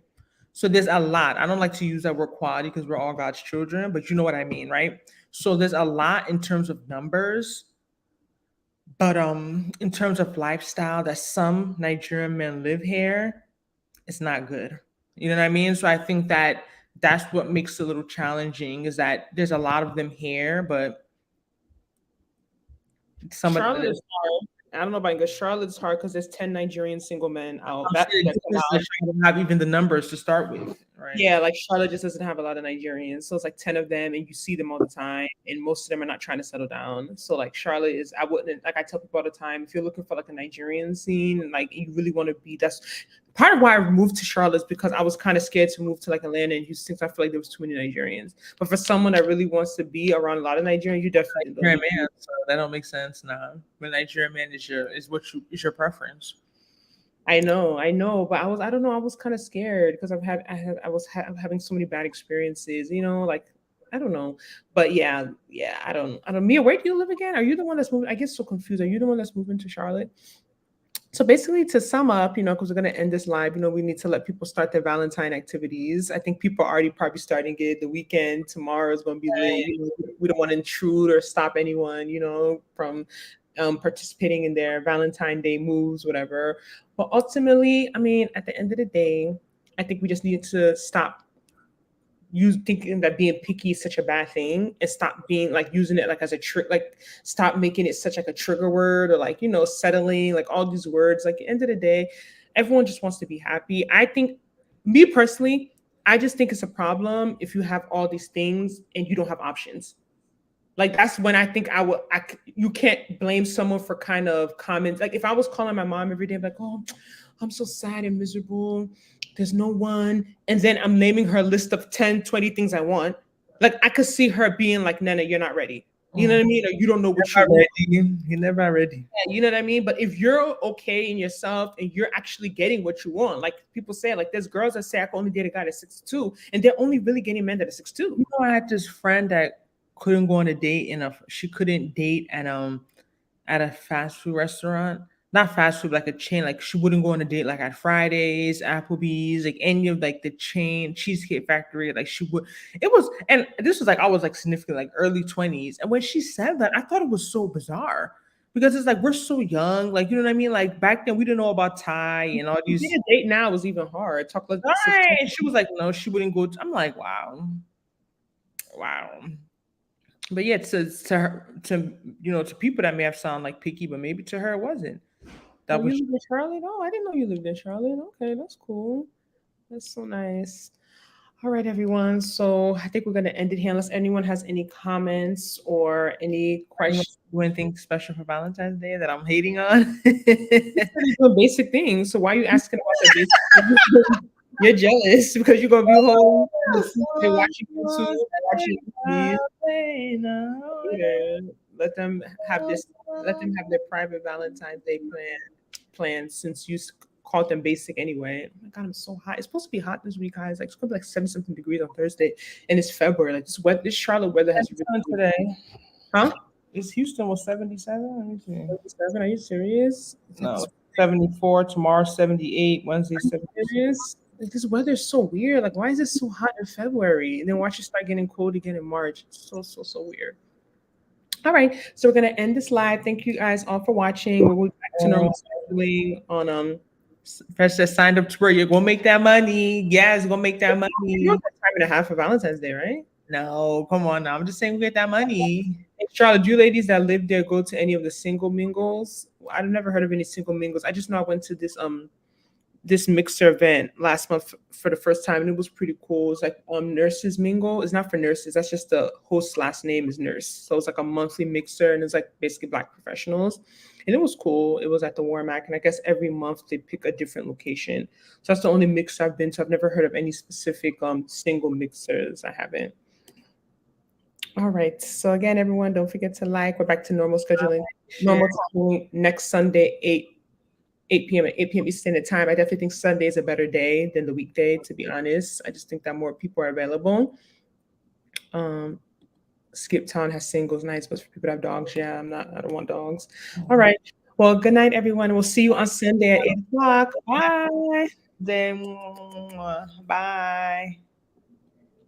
So there's a lot. I don't like to use that word quality because we're all God's children, but you know what I mean, right? So there's a lot in terms of numbers, but in terms of lifestyle that some Nigerian men live here, it's not good. You know what I mean? So I think that that's what makes it a little challenging, is that there's a lot of them here, but some of them. I don't know about English. Charlotte's hard because there's 10 Nigerian single men out. Don't have even the numbers to start with, right? Yeah, like Charlotte just doesn't have a lot of Nigerians, so it's like 10 of them, and you see them all the time, and most of them are not trying to settle down. So like Charlotte is, I wouldn't, like I tell people all the time, if you're looking for like a Nigerian scene and like you really want to be, that's part of why I moved to Charlotte, is because I was kind of scared to move to like Atlanta and Houston. I feel like there was too many Nigerians. But for someone that really wants to be around a lot of Nigerians, you definitely Nigerian man. So that don't make sense now. But Nigerian man is your preference. I know, but I don't know. I was kind of scared because I was having so many bad experiences. Like I don't know, but yeah. I don't. Mia, where do you live again? Are you the one that's moving? I get so confused. Are you the one that's moving to Charlotte? So basically, to sum up, because we're going to end this live, we need to let people start their Valentine activities. I think people are already probably starting it. The weekend tomorrow is going to be lit. We don't want to intrude or stop anyone, from participating in their Valentine Day moves, whatever. But ultimately, I mean, at the end of the day, I think we just need to stop you thinking that being picky is such a bad thing and stop being like using it like as a trick, like stop making it such like a trigger word or like settling, like all these words. Like at the end of the day, everyone just wants to be happy. I think, me personally, I just think it's a problem if you have all these things and you don't have options. Like that's when I think you can't blame someone for kind of comments. Like if I was calling my mom every day, I'm like, oh, I'm so sad and miserable. There's no one. And then I'm naming her a list of 10, 20 things I want. Like I could see her being like, Nana, you're not ready. You know what I mean? Or you don't know what you want. You're never ready. Yeah, you know what I mean? But if you're okay in yourself and you're actually getting what you want, like people say, like there's girls that say I can only date a guy that's 6'2", and they're only really getting men that are 6'2". I had this friend that couldn't go on a date she couldn't date at a fast food restaurant. Not fast food, like a chain. Like she wouldn't go on a date like at Fridays, Applebee's, like any of like the chain Cheesecake Factory. Like she would. It was, and this was like I was like significant, like early 20s. And when she said that, I thought it was so bizarre because it's like we're so young. Like you know what I mean? Like back then we didn't know about Thai and all these. A date now is even hard. Talk like right. She was like, no, she wouldn't go. I'm like, wow. But yeah, to her, to people that may have sound like picky, but maybe to her it wasn't. That was you live in Charlotte? Oh, I didn't know you lived in Charlotte. Okay, that's cool. That's so nice. All right, everyone. So I think we're gonna end it here unless anyone has any comments or any questions. Do anything special for Valentine's Day that I'm hating on? Doing basic things. So why are you asking about the basic things? You're jealous because you're gonna be home and watching YouTube, watching movies. Yeah. Let them have their private Valentine's Day plan since you called them basic anyway. Oh my god, I'm so hot. It's supposed to be hot this week, guys. Like it's gonna be like 70-something degrees on Thursday, and it's February. Like this Charlotte weather has been today. Huh? Houston was 77? 77? Are you serious? No, 74. Tomorrow 78. Wednesday 78. Like this weather is so weird. Like why is it so hot in February? And then watch it start getting cold again in March. It's so weird. All right, so we're gonna end this live. Thank you guys all for watching. We'll be back to normal scheduling on Fresh just signed up to where you're gonna make that money. Yes, gonna make that money. You have time and a half for Valentine's Day, right? No, come on now. I'm just saying we get that money. Hey, Charlotte, you ladies that live there go to any of the single mingles? I've never heard of any single mingles. I just know I went to this mixer event last month for the first time, and it was pretty cool. It's like nurses mingle. It's not for nurses. That's just the host's last name is nurse. So it's like a monthly mixer, and it's like basically Black professionals. And it was cool. It was at the Warmack, and I guess every month they pick a different location. So that's the only mixer I've been to. I've never heard of any specific single mixers. I haven't. All right. So again, everyone, don't forget to like. We're back to normal scheduling. Normal scheduling next Sunday, 8 p.m. at 8 p.m. Eastern Standard Time. I definitely think Sunday is a better day than the weekday, to be honest. I just think that more people are available. Skip Town has singles nights, but for people that have dogs, yeah, I don't want dogs. All right. Well, good night, everyone. We'll see you on Sunday at 8 o'clock. Bye. Then, bye.